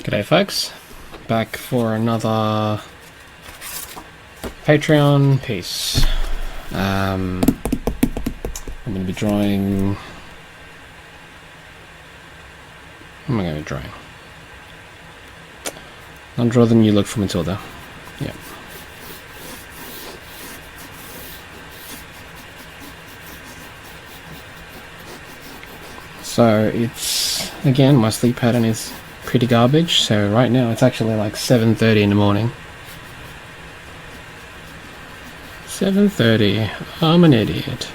G'day folks, back for another Patreon piece. I'm going to be drawing... What am I going to be drawing? I'll draw the new look for Matilda. Yeah. So it's, again, my sleep pattern is pretty garbage, so right now it's actually like 7:30 in the morning. 7:30, I'm an idiot.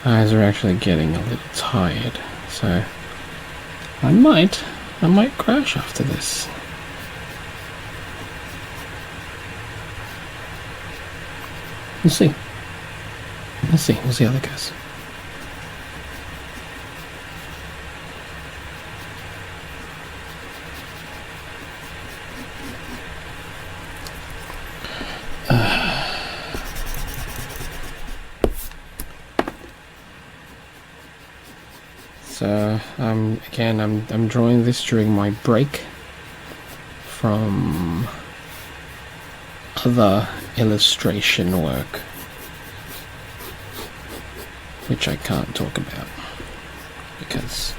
Eyes are actually getting a little tired, so I might crash after this. We'll see. We'll see how that goes. So again, I'm drawing this during my break from other illustration work, which I can't talk about because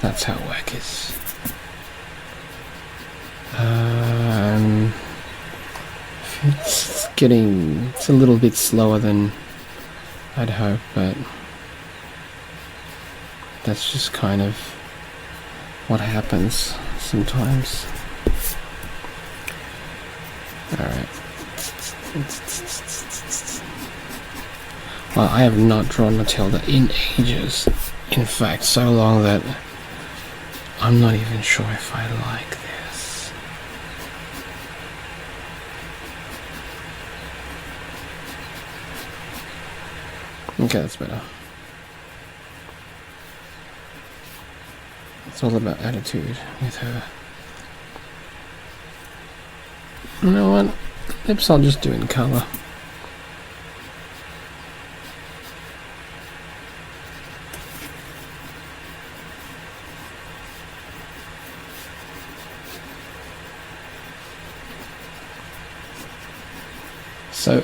that's how work is. It's a little bit slower than I'd hope, but that's just kind of what happens sometimes. Alright. Well, I have not drawn Matilda in ages. In fact, so long that I'm not even sure if I like this. Okay, that's better. It's all about attitude with her. You know what? Lips I'll just do in colour. So,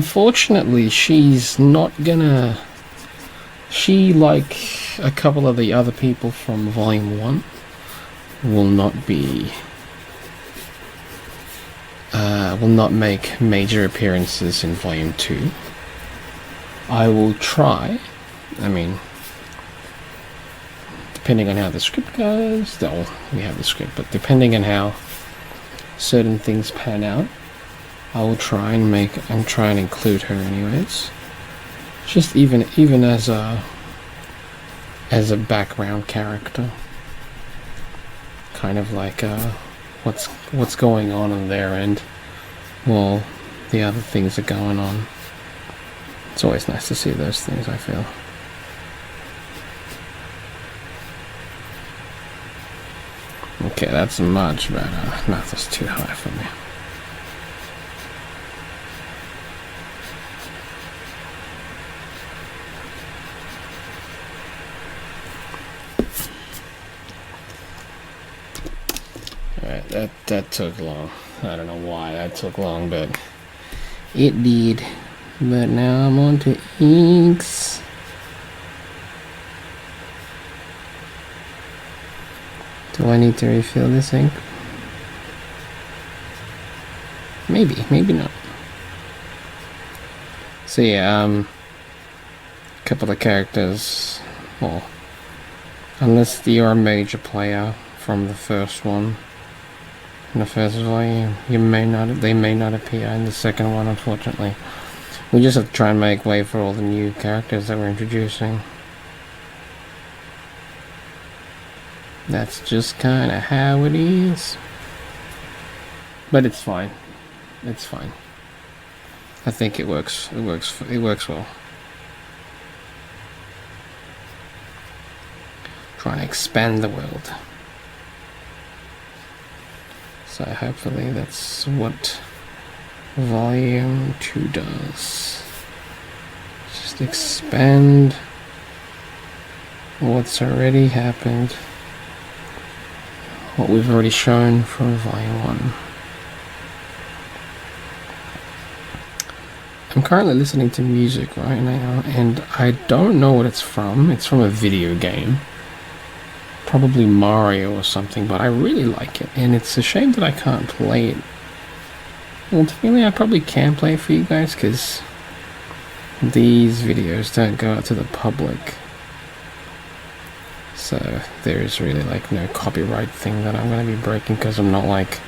fortunately, she's not gonna... She, like a couple of the other people from Volume 1, will not be... will not make major appearances in Volume 2. I will try. I mean, depending on how the script goes... Well, we have the script, but depending on how certain things pan out, I will try and try and include her anyways. Just even as a background character, kind of like what's going on their end while the other things are going on. It's always nice to see those things, I feel. Okay, that's much better. No, that's too high for me. That took long. I don't know why that took long, but it did. But now I'm on to inks. Do I need to refill this ink? Maybe not. So yeah, a couple of characters. Well, unless you're a major player from the first one. In the first volume, they may not appear in the second one, unfortunately. We just have to try and make way for all the new characters that we're introducing. That's just kind of how it is. But it's fine. It's fine. I think it works. It works well. Trying to expand the world. So hopefully that's what Volume 2 does. Just expand what's already happened what we've already shown from Volume 1. I'm currently listening to music right now, and I don't know what it's from. It's from a video game. Probably Mario or something, but I really like it, and it's a shame that I can't play it. Ultimately, I probably can play it for you guys, because these videos don't go out to the public. So there is really like no copyright thing that I'm going to be breaking, because I'm not like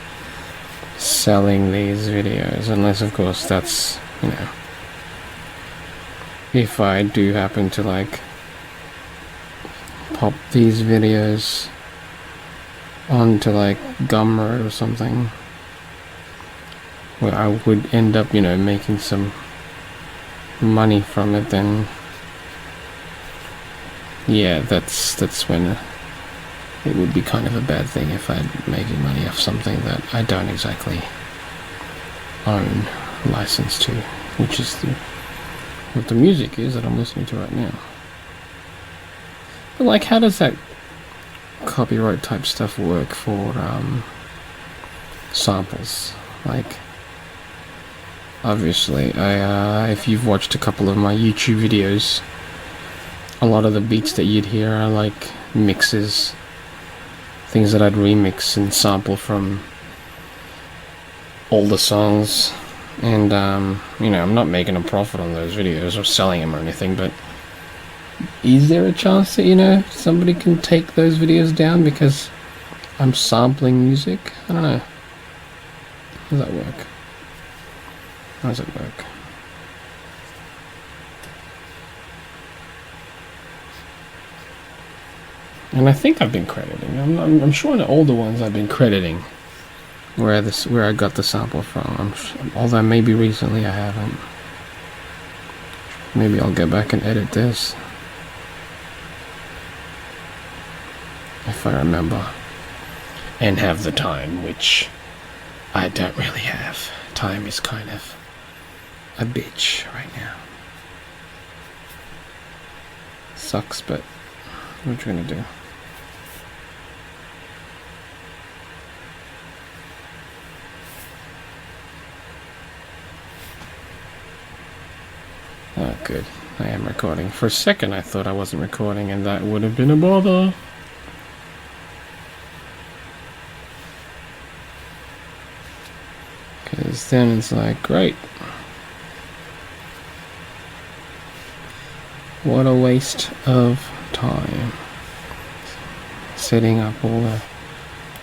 selling these videos, unless of course that's, you know, if I do happen to like pop these videos onto like Gumroad or something, where I would end up, you know, making some money from it, then yeah, that's when it would be kind of a bad thing if I'm making money off something that I don't exactly own license to, which is what the music is that I'm listening to right now. But like, how does that copyright type stuff work for samples? Like, obviously, if you've watched a couple of my YouTube videos, a lot of the beats that you'd hear are like mixes, things that I'd remix and sample from older songs. And you know, I'm not making a profit on those videos or selling them or anything, but is there a chance that, you know, somebody can take those videos down because I'm sampling music? I don't know. How does that work? How does it work? And I think I've been crediting. I'm sure in the older ones I've been crediting where I got the sample from. Although maybe recently I haven't. Maybe I'll go back and edit this if I remember and have the time, which I don't really have. Time is kind of a bitch right now. Sucks, but what you gonna do? Oh, good. I am recording. For a second I thought I wasn't recording, and that would have been a bother. Because then it's like, great. What a waste of time. Setting up all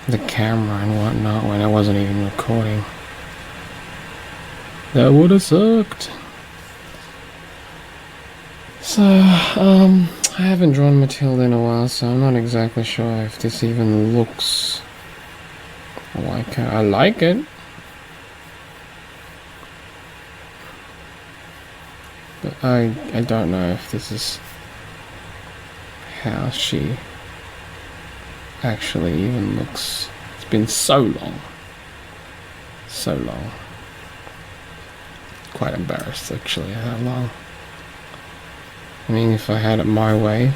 the camera and whatnot when I wasn't even recording. That would have sucked. So, I haven't drawn Matilda in a while, so I'm not exactly sure if this even looks like her. I like it. But I don't know if this is how she actually even looks. It's been so long. So long. Quite embarrassed actually how long. I mean, if I had it my way,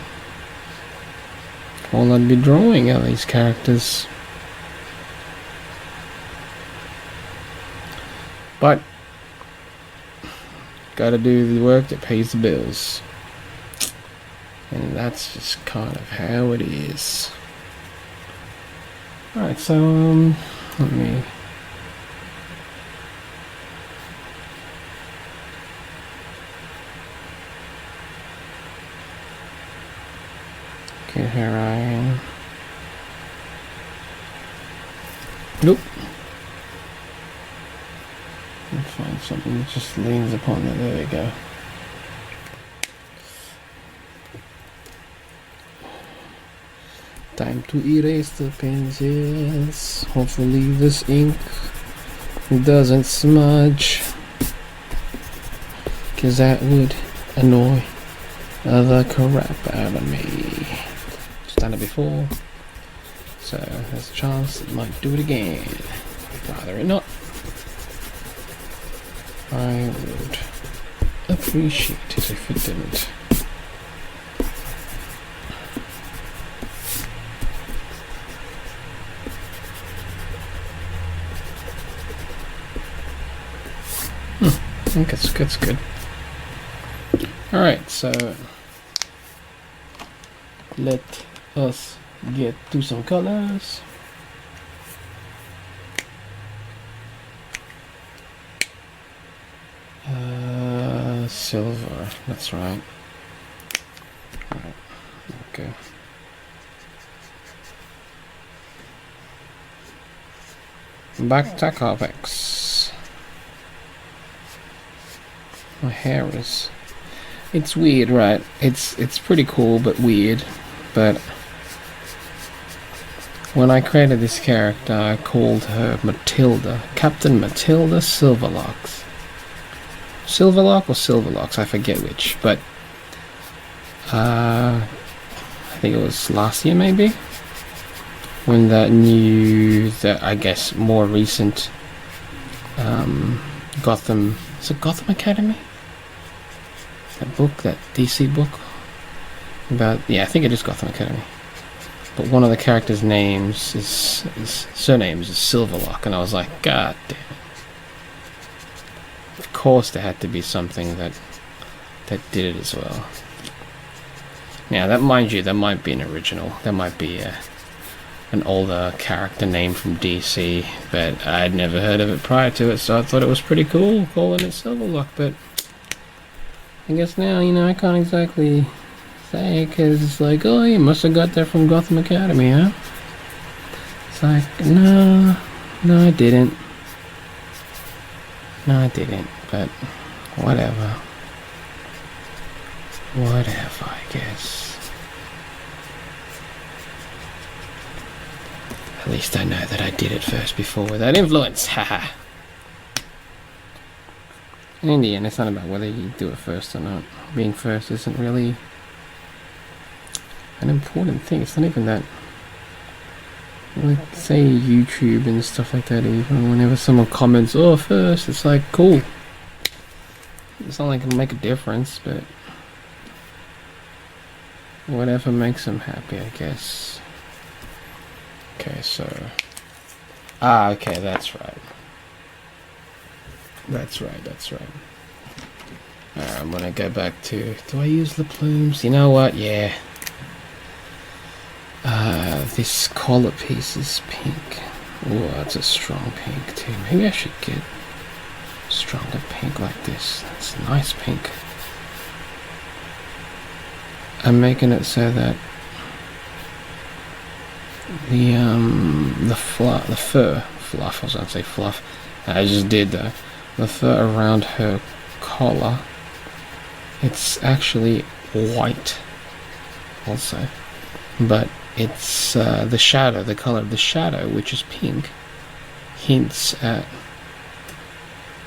all I'd be drawing are these characters. But gotta do the work that pays the bills. And that's just kind of how it is. Alright, so let me get her eye in. Nope. Let's find something that just leans upon it. There we go. Time to erase the pencils. Hopefully this ink doesn't smudge, because that would annoy the crap out of me. Just done it before, so there's a chance it might do it again. Rather it not. I would appreciate it if it didn't. think it's good. Alright, so let us get to some colors. Silver, that's right. Alright, okay. Back to Copics. My hair is... It's weird, right? It's pretty cool, but weird. But when I created this character, I called her Matilda. Captain Matilda Silverlocks. Silverlock or Silverlocks, I forget which. But I think it was last year, maybe, when that I guess more recent Gotham, is it Gotham Academy? That book, that DC book about, yeah, I think it is Gotham Academy. But one of the characters' names is surnames is Silverlock, and I was like, God damn it! Of course, there had to be something that did it as well. Now, that, mind you, that might be an original. That might be an older character name from DC, but I'd never heard of it prior to it, so I thought it was pretty cool calling it Silverlock. But I guess now, you know, I can't exactly say, because it's like, oh, you must have got that from Gotham Academy, huh? It's like, no, I didn't. No, I didn't, but whatever. Whatever, I guess. At least I know that I did it first before without influence, haha. In the end, it's not about whether you do it first or not. Being first isn't really an important thing. It's not even that. Like, say YouTube and stuff like that, even whenever someone comments, oh, first, it's like, cool. It's not like it'll make a difference, but whatever makes them happy, I guess. Okay, so... okay, that's right. That's right. Alright, I'm gonna go back to... Do I use the plumes? You know what? Yeah. This collar piece is pink. Oh, that's a strong pink too. Maybe I should get stronger pink like this. That's a nice pink. I'm making it so that the fur, I was gonna say fluff. I just did though. The fur around her collar, it's actually white also, but it's the shadow, the color of the shadow, which is pink, hints at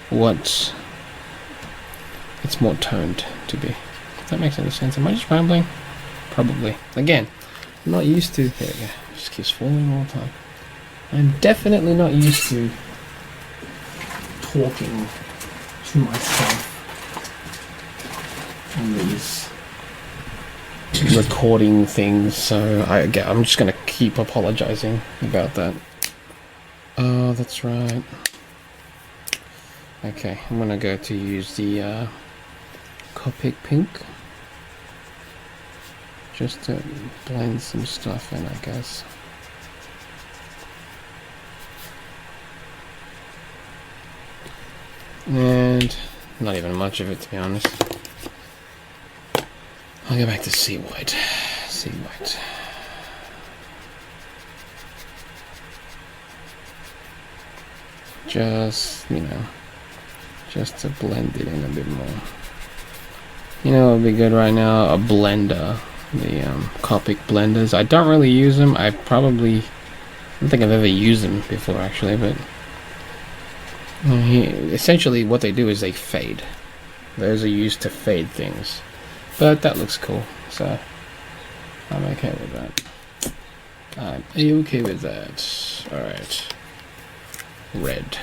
what it's more toned to be. If that makes any sense. Am I just rambling? Probably. Again, I'm not used to... There we go. Just keeps falling all the time. I'm definitely not used to talking to myself on these recording things, so I'm just gonna keep apologizing about that. Oh, that's right. Okay, I'm gonna go to use the Copic pink just to blend some stuff in, I guess. And not even much of it, to be honest. I'll go back to sea white. Sea white. Just, you know, just to blend it in a bit more. You know what would be good right now? A blender. The Copic blenders. I don't really use them. I don't think I've ever used them before, actually, but essentially what they do is they fade. Those are used to fade things. But that looks cool, so I'm okay with that. I'm okay with that. Alright. Red.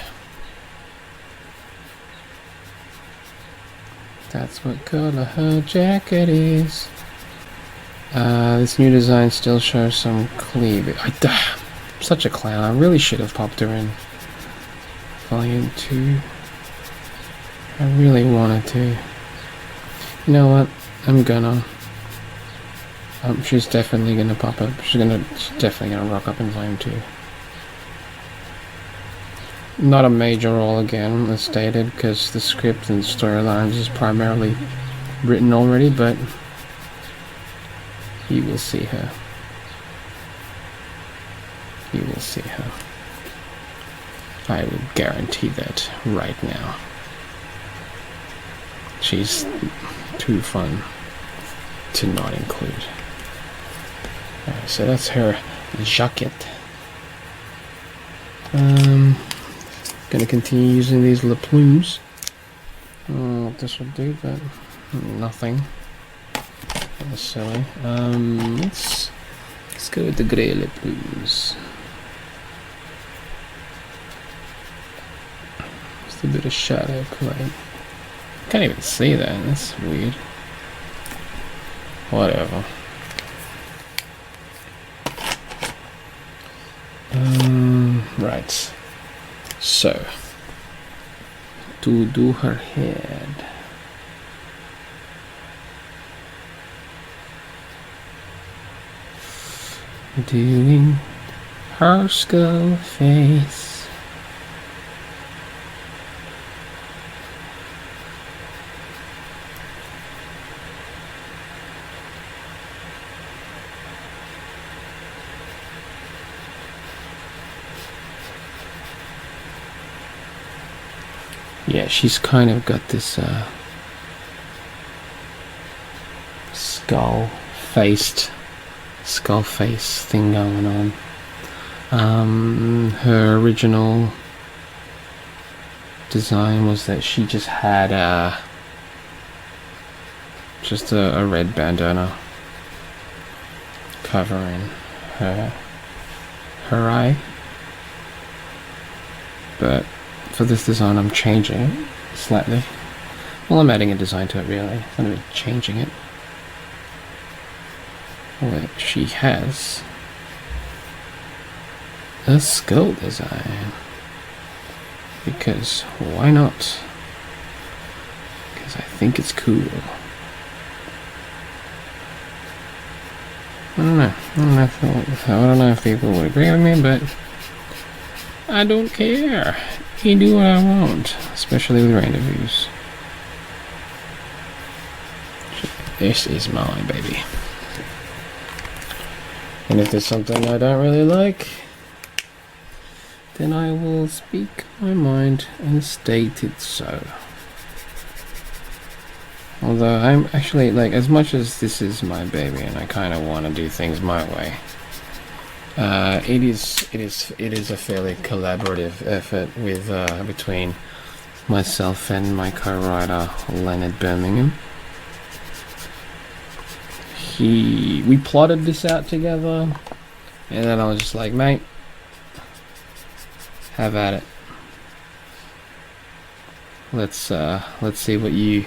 That's what color her jacket is. This new design still shows some cleavage. I'm such a clown. I really should have popped her in Volume 2. I really wanted to. You know what? I'm gonna. She's definitely gonna pop up. She's definitely gonna rock up in Flame 2. Not a major role again, as stated, because the script and storylines is primarily written already, but you will see her. You will see her. I would guarantee that right now. She's too fun to not include. Alright, so that's her jacket. Gonna continue using these Le Plumes. I don't know what this will do, but nothing. That was silly. Let's go with the grey Le Plumes. Just a bit of shadow play. Can't even see that. That's weird. Whatever. Right. So, to do her head, doing her skull face. Yeah, she's kind of got this skull face thing going on. Her original design was that she just had a red bandana covering her eye, but for this design I'm changing it slightly. Well, I'm adding a design to it really. I'm not even changing it. Where she has a skull design. Because why not? Because I think it's cool. I don't know if people would agree with me, but I don't care. You do what I want, especially with RandomVeus. This is mine, baby. And if there's something I don't really like, then I will speak my mind and state it so. Although I'm actually, like, as much as this is my baby and I kind of want to do things my way, it is a fairly collaborative effort with between myself and my co-writer Leonard Birmingham. We plotted this out together, and then I was just like, mate, have at it. Let's see what you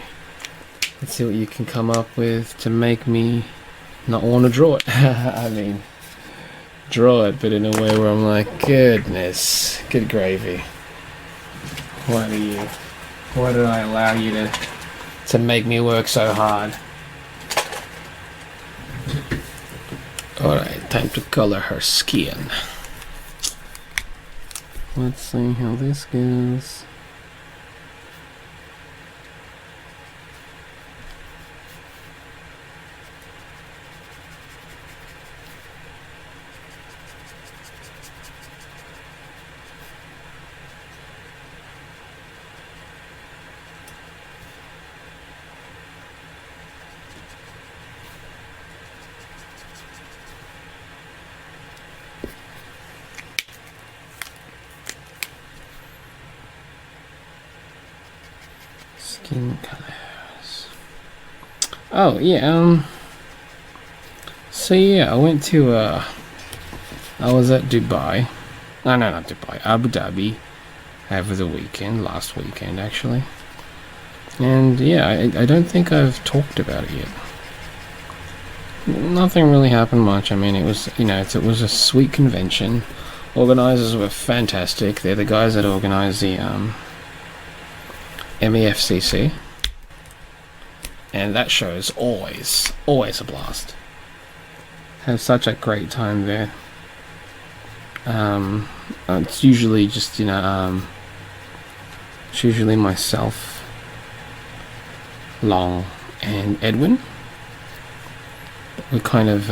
can come up with to make me not want to draw it. I mean, draw it, but in a way where I'm like, goodness, good gravy. Why did I allow you to make me work so hard? Alright, time to color her skin. Let's see how this goes. Skin colors. Oh yeah, so yeah, I went to I was at Dubai. No, not Dubai, Abu Dhabi over the weekend, last weekend actually. And yeah, I don't think I've talked about it yet. Nothing really happened much. I mean, it was, you know, it was a sweet convention. Organizers were fantastic. They're the guys that organize the MEFCC, and that show is always a blast. Have such a great time there. It's usually just, you know, it's usually myself, Long, and Edwin. We're kind of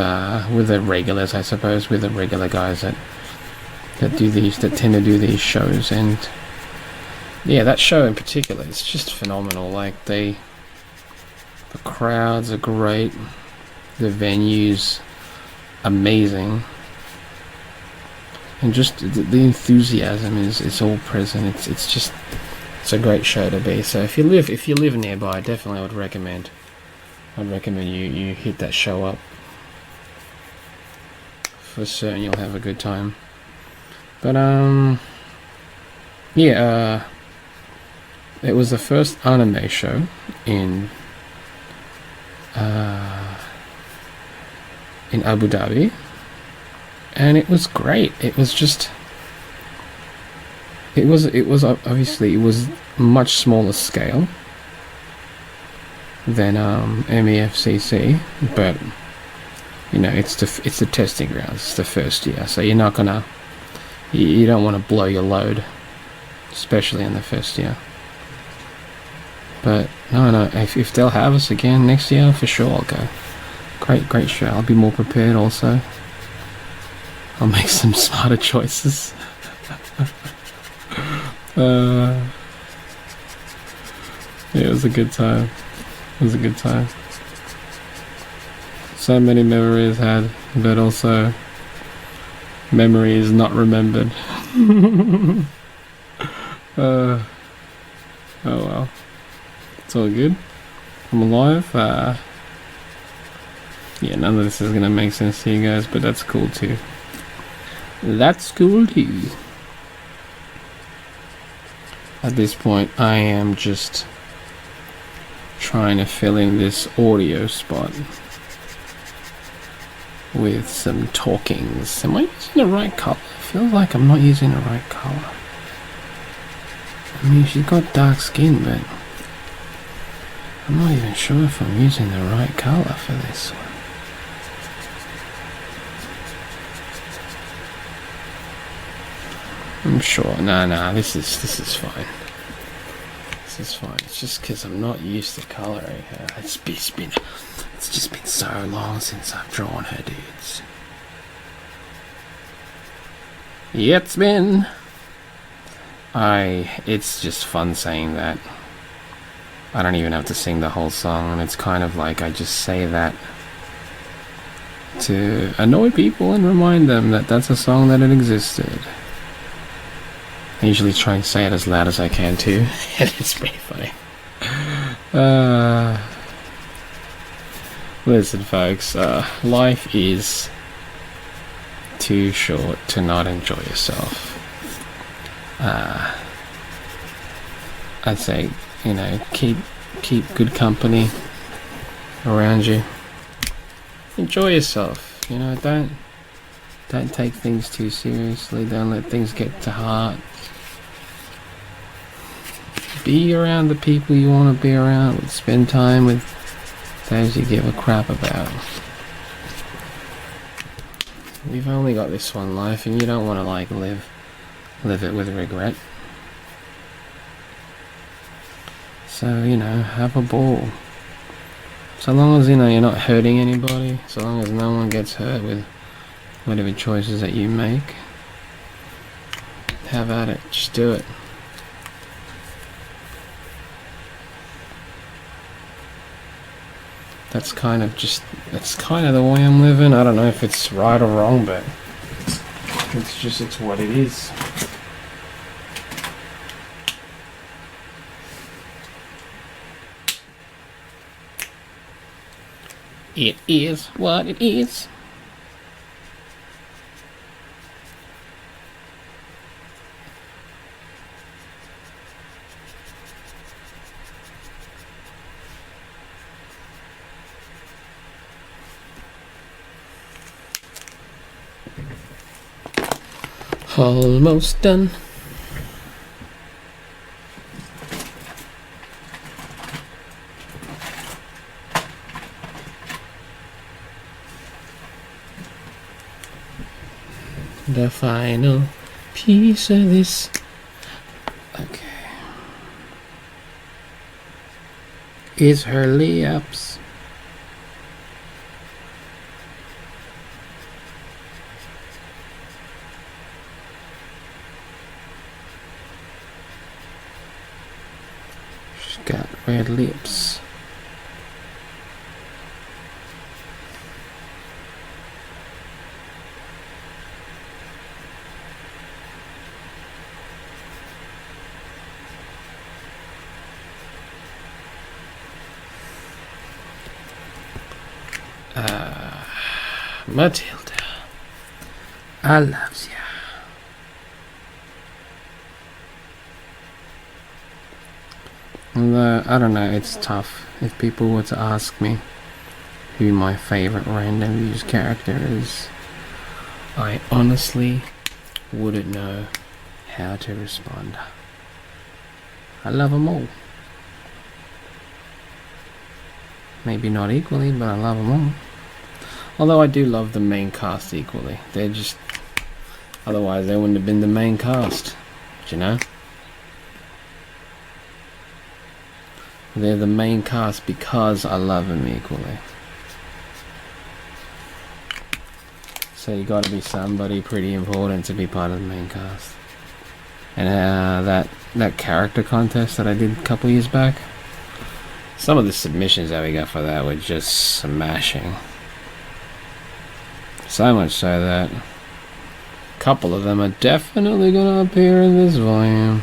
we're the regulars, I suppose. We're the regular guys that tend to do these shows. And yeah, that show in particular, it's just phenomenal. Like, the crowds are great, the venues amazing, and just the enthusiasm is all present. It's a great show to be. So if you live nearby, definitely I'd recommend you hit that show up. For certain you'll have a good time. But yeah, it was the first anime show in Abu Dhabi, and it was great. It was obviously, it was much smaller scale than MEFCC, but you know, it's the testing grounds. It's the first year, so you're not gonna, you don't want to blow your load, especially in the first year. But no, if they'll have us again next year, for sure I'll go. Great show. I'll be more prepared also. I'll make some smarter choices. Yeah, it was a good time. So many memories had, but also memories not remembered. Oh well, it's all good. I'm alive. Yeah, none of this is gonna make sense to you guys, but that's cool too. At this point, I am just trying to fill in this audio spot with some talkings. Am I using the right color? I feel like I'm not using the right color. I mean, she's got dark skin, but I'm not even sure if I'm using the right color for this one. I'm sure. Nah, this is fine. This is fine. It's just because I'm not used to coloring her. It's just been so long since I've drawn her, dudes. Yeah, it's been. It's just fun saying that. I don't even have to sing the whole song, and it's kind of like I just say that to annoy people and remind them that that's a song that it existed. I usually try and say it as loud as I can too. It's pretty funny. Listen, folks, life is too short to not enjoy yourself. I'd say, you know, keep good company around you. Enjoy yourself. You know, don't take things too seriously. Don't let things get to heart. Be around the people you want to be around. Spend time with those you give a crap about. We've only got this one life, and you don't want to like live it with regret. So, you know, have a ball. So long as, you know, you're not hurting anybody, so long as no one gets hurt with whatever choices that you make, have at it. Just do it. That's kind of the way I'm living. I don't know if it's right or wrong, but it's what it is. It is what it is. Almost done. The final piece of this. Okay. Is her lips. She's got red lips. Matilda, I loves ya. Although, I don't know, it's tough. If people were to ask me who my favorite RandomVeus character is, I honestly wouldn't know how to respond. I love them all. Maybe not equally, but I love them all. Although I do love the main cast equally. They're just... Otherwise they wouldn't have been the main cast. Do you know? They're the main cast because I love them equally. So you gotta be somebody pretty important to be part of the main cast. And that character contest that I did a couple years back, some of the submissions that we got for that were just smashing. So much so that a couple of them are definitely gonna appear in this volume.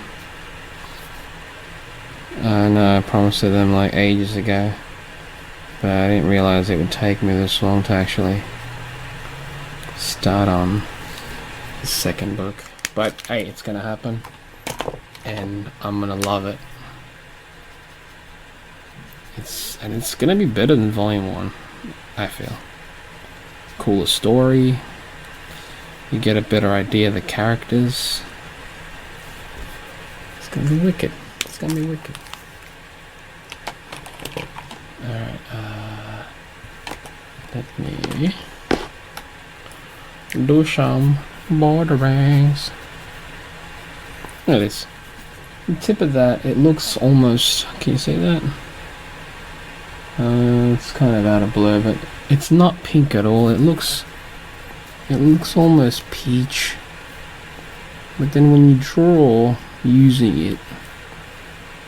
I know I promised to them like ages ago, but I didn't realize it would take me this long to actually start on the second book. But hey, it's gonna happen, and I'm gonna love it. It's gonna be better than volume 1, I feel. Cooler story. You get a better idea of the characters. It's gonna be wicked. It's gonna be wicked. Alright, let me do some borderings. Look at this. The tip of that, it looks almost, can you see that? It's kind of out of blur, but it's not pink at all. It looks almost peach. But then when you draw using it,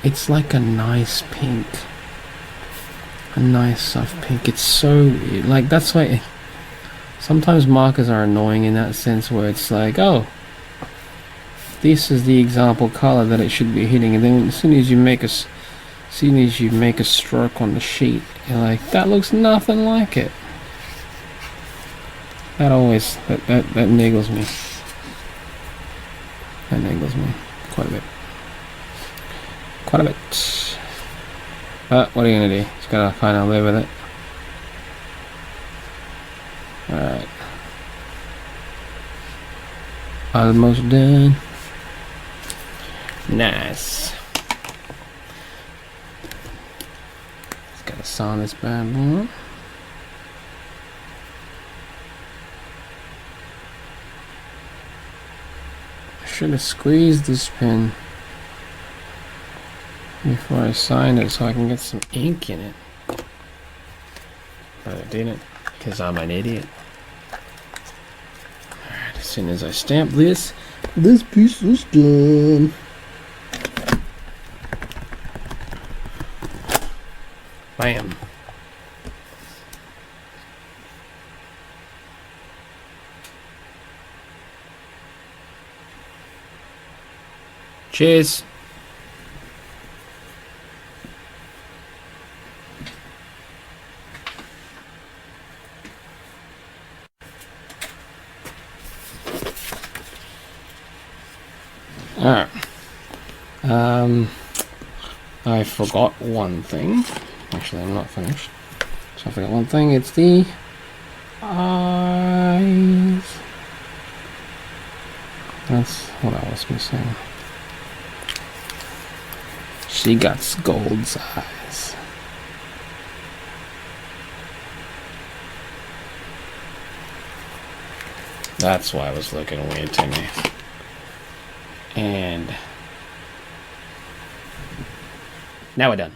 it's like a nice pink. A nice soft pink. It's so weird. Like, that's why sometimes markers are annoying in that sense, where it's like, oh, this is the example color that it should be hitting, and then as soon as you make a stroke on the sheet, you're like, that looks nothing like it. That always that niggles me. That niggles me quite a bit. Quite a bit. But what are you gonna do? Just gotta kind of live with it. Alright. Almost done. Nice. Just gotta sign this bad boy. I should have squeezed this pen before I signed it so I can get some ink in it. But I didn't, because I'm an idiot. Alright, as soon as I stamp this piece is done. Bam. Cheers. Alright. I forgot one thing. Actually, I'm not finished. So I forgot one thing. It's the eyes. That's what I was missing. She got Gold's eyes. That's why it was looking weird to me. And now we're done.